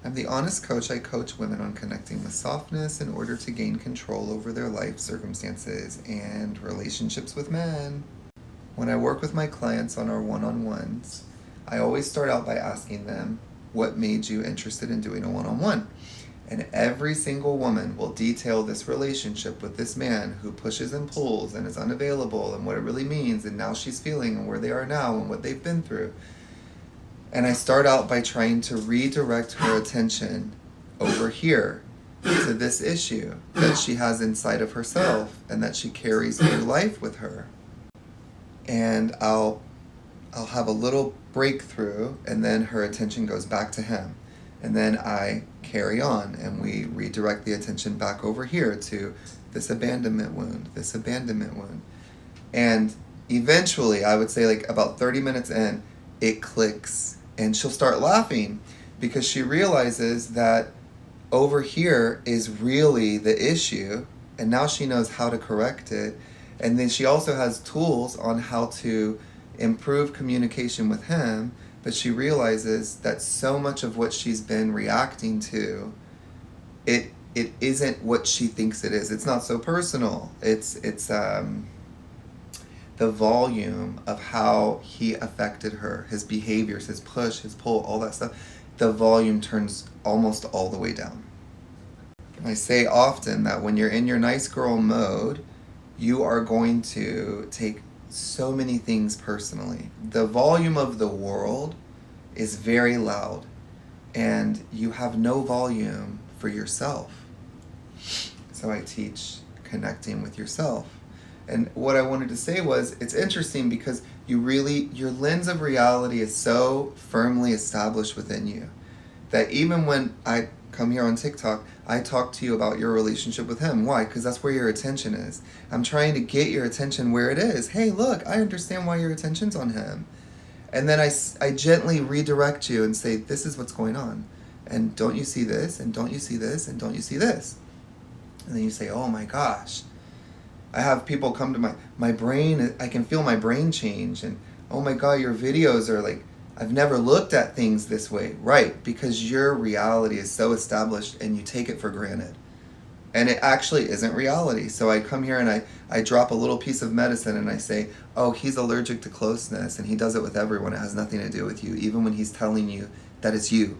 I'm the Honest Coach. I coach women on connecting with softness in order to gain control over their life circumstances and relationships with men. When I work with my clients on our one-on-ones, I always start out by asking them, what made you interested in doing a one-on-one? And every single woman will detail this relationship with this man who pushes and pulls and is unavailable and what it really means and now she's feeling and where they are now and what they've been through. And I start out by trying to redirect her attention over here to this issue that she has inside of herself and that she carries through life with her. And I'll have a little breakthrough and then her attention goes back to him. And then I carry on and we redirect the attention back over here to this abandonment wound, this abandonment wound. And eventually, I would say like about 30 minutes in, it clicks and she'll start laughing because she realizes that over here is really the issue and now she knows how to correct it. And then she also has tools on how to improve communication with him, but she realizes that so much of what she's been reacting to, it isn't what she thinks it is. It's not so personal. It's the volume of how he affected her, his behaviors, his push, his pull, all that stuff. The volume turns almost all the way down. I say often that when you're in your nice girl mode, you are going to take so many things personally. The volume of the world is very loud, and you have no volume for yourself. So I teach connecting with yourself. And what I wanted to say was, it's interesting because your lens of reality is so firmly established within you that even when I come here on TikTok, I talk to you about your relationship with him. Why? Because that's where your attention is. I'm trying to get your attention where it is. Hey, look, I understand why your attention's on him. And then I gently redirect you and say, this is what's going on. And don't you see this? And don't you see this? And don't you see this? And then you say, oh my gosh. I have people come to my brain, I can feel my brain change. And oh my God, your videos are like, I've never looked at things this way. Right, because your reality is so established and you take it for granted. And it actually isn't reality. So I come here and I drop a little piece of medicine and I say, oh, he's allergic to closeness and he does it with everyone. It has nothing to do with you, even when he's telling you that it's you.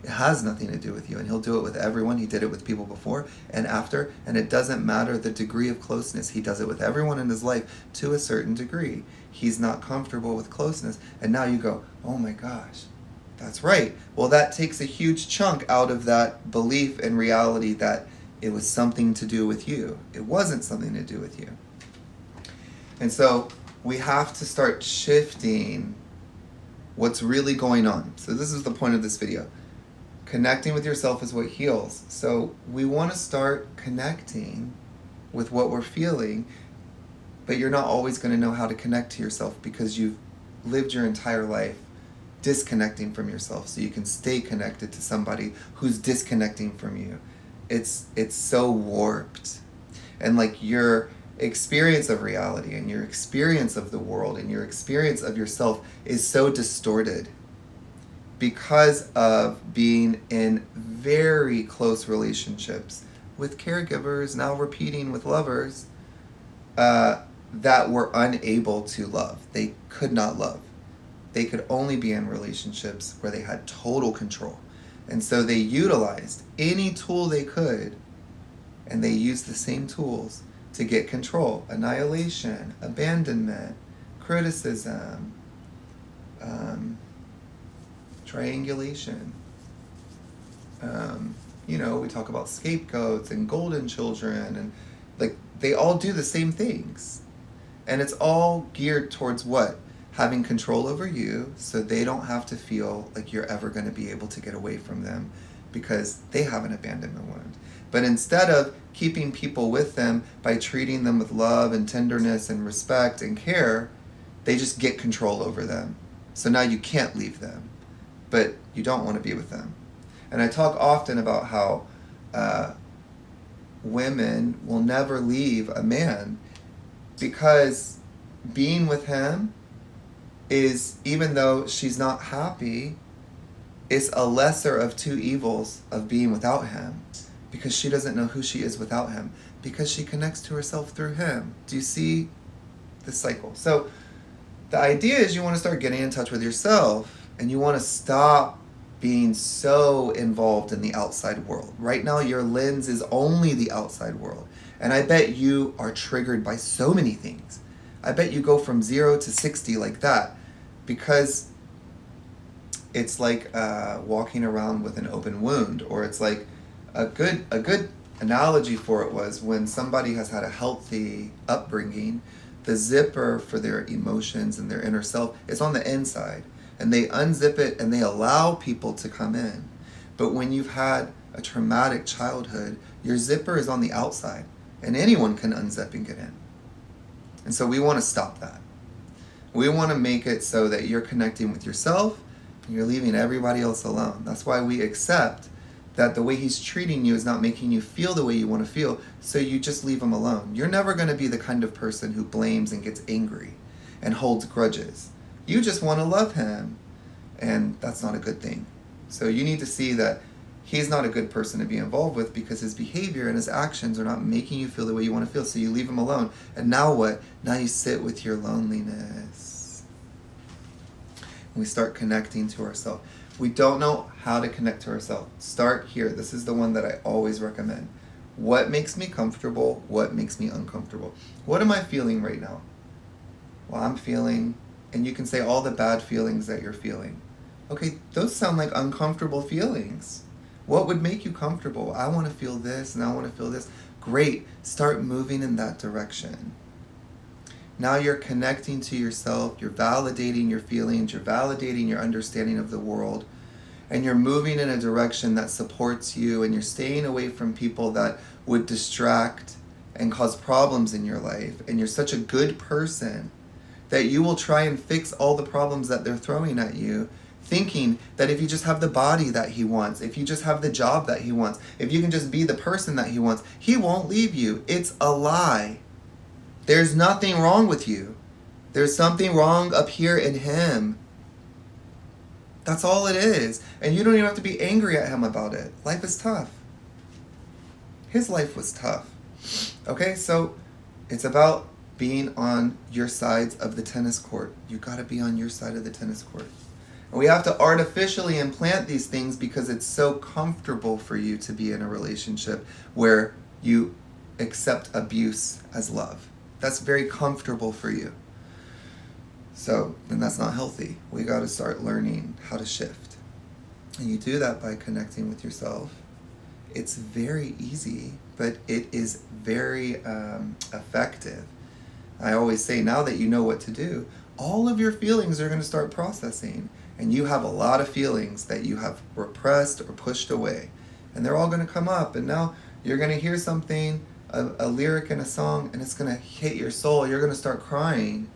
It has nothing to do with you, and he'll do it with everyone. He did it with people before and after, and it doesn't matter the degree of closeness. He does it with everyone in his life to a certain degree. He's not comfortable with closeness, and now you go, oh my gosh, that's right. Well, that takes a huge chunk out of that belief and reality that it was something to do with you. It wasn't something to do with you. And so we have to start shifting what's really going on. So this is the point of this video. Connecting with yourself is what heals. So we want to start connecting with what we're feeling, but you're not always going to know how to connect to yourself because you've lived your entire life disconnecting from yourself so you can stay connected to somebody who's disconnecting from you. It's so warped. And like your experience of reality and your experience of the world and your experience of yourself is so distorted because of being in very close relationships with caregivers, now repeating with lovers, that were unable to love. They could not love. They could only be in relationships where they had total control. And so they utilized any tool they could, and they used the same tools to get control. Annihilation, abandonment, criticism, triangulation. We talk about scapegoats and golden children, and like they all do the same things. And it's all geared towards what? Having control over you so they don't have to feel like you're ever going to be able to get away from them because they have an abandonment wound. But instead of keeping people with them by treating them with love and tenderness and respect and care, they just get control over them. So now you can't leave them, but you don't want to be with them. And I talk often about how women will never leave a man because being with him is, even though she's not happy, It's a lesser of two evils of being without him, because she doesn't know who she is without him, because she connects to herself through him. Do you see the cycle? So the idea is you want to start getting in touch with yourself, and you want to stop being so involved in the outside world. Right now, your lens is only the outside world. And I bet you are triggered by so many things. I bet you go from 0 to 60 like that, because it's like walking around with an open wound. Or it's like a good analogy for it was when somebody has had a healthy upbringing, the zipper for their emotions and their inner self is on the inside, and they unzip it and they allow people to come in. But when you've had a traumatic childhood, your zipper is on the outside, and anyone can unzip and get in. And so we want to stop that. We want to make it so that you're connecting with yourself and you're leaving everybody else alone. That's why we accept that the way he's treating you is not making you feel the way you want to feel, so you just leave him alone. You're never going to be the kind of person who blames and gets angry and holds grudges. You just want to love him, and that's not a good thing. So you need to see that he's not a good person to be involved with, because his behavior and his actions are not making you feel the way you want to feel, so you leave him alone. And now what? Now you sit with your loneliness. And we start connecting to ourselves. We don't know how to connect to ourselves. Start here. This is the one that I always recommend. What makes me comfortable? What makes me uncomfortable? What am I feeling right now? Well, I'm feeling, and you can say all the bad feelings that you're feeling. Okay, those sound like uncomfortable feelings. What would make you comfortable? I want to feel this, and I want to feel this. Great. Start moving in that direction. Now you're connecting to yourself, you're validating your feelings, you're validating your understanding of the world, and you're moving in a direction that supports you, and you're staying away from people that would distract and cause problems in your life. And you're such a good person that you will try and fix all the problems that they're throwing at you, thinking that if you just have the body that he wants, if you just have the job that he wants, if you can just be the person that he wants, he won't leave you. It's a lie. There's nothing wrong with you. There's something wrong up here in him. That's all it is. And you don't even have to be angry at him about it. Life is tough. His life was tough. Okay, so it's about being on your sides of the tennis court. You got to be on your side of the tennis court. And we have to artificially implant these things because it's so comfortable for you to be in a relationship where you accept abuse as love. That's very comfortable for you. So then that's not healthy. We got to start learning how to shift. And you do that by connecting with yourself. It's very easy, but it is very effective. I always say, now that you know what to do, all of your feelings are going to start processing. And you have a lot of feelings that you have repressed or pushed away. And they're all going to come up. And now you're going to hear something, a lyric in a song, and it's going to hit your soul. You're going to start crying.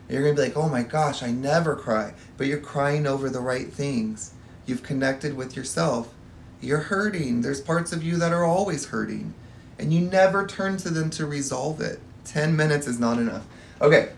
You're going to be like, oh my gosh, I never cry. But you're crying over the right things. You've connected with yourself. You're hurting. There's parts of you that are always hurting. And you never turn to them to resolve it. 10 minutes is not enough. Okay,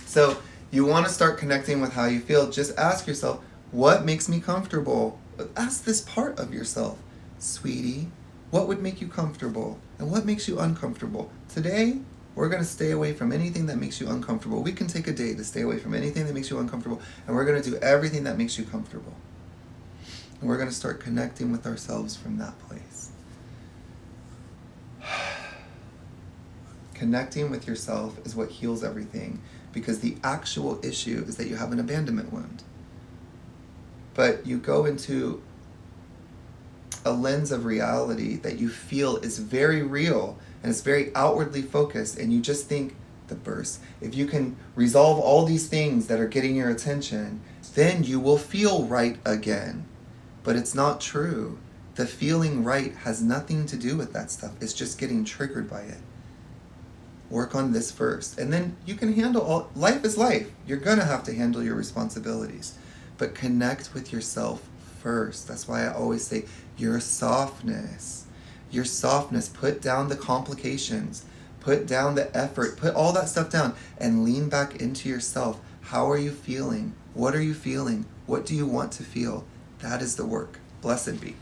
so you want to start connecting with how you feel. Just ask yourself, what makes me comfortable? Ask this part of yourself. Sweetie, what would make you comfortable? And what makes you uncomfortable? Today, we're going to stay away from anything that makes you uncomfortable. We can take a day to stay away from anything that makes you uncomfortable. And we're going to do everything that makes you comfortable. And we're going to start connecting with ourselves from that place. Connecting with yourself is what heals everything, because the actual issue is that you have an abandonment wound. But you go into a lens of reality that you feel is very real, and it's very outwardly focused, and you just think, the burst. If you can resolve all these things that are getting your attention, then you will feel right again. But it's not true. The feeling right has nothing to do with that stuff. It's just getting triggered by it. Work on this first. And then you can handle all. Life is life. You're going to have to handle your responsibilities. But connect with yourself first. That's why I always say your softness. Your softness. Put down the complications. Put down the effort. Put all that stuff down and lean back into yourself. How are you feeling? What are you feeling? What do you want to feel? That is the work. Blessed be.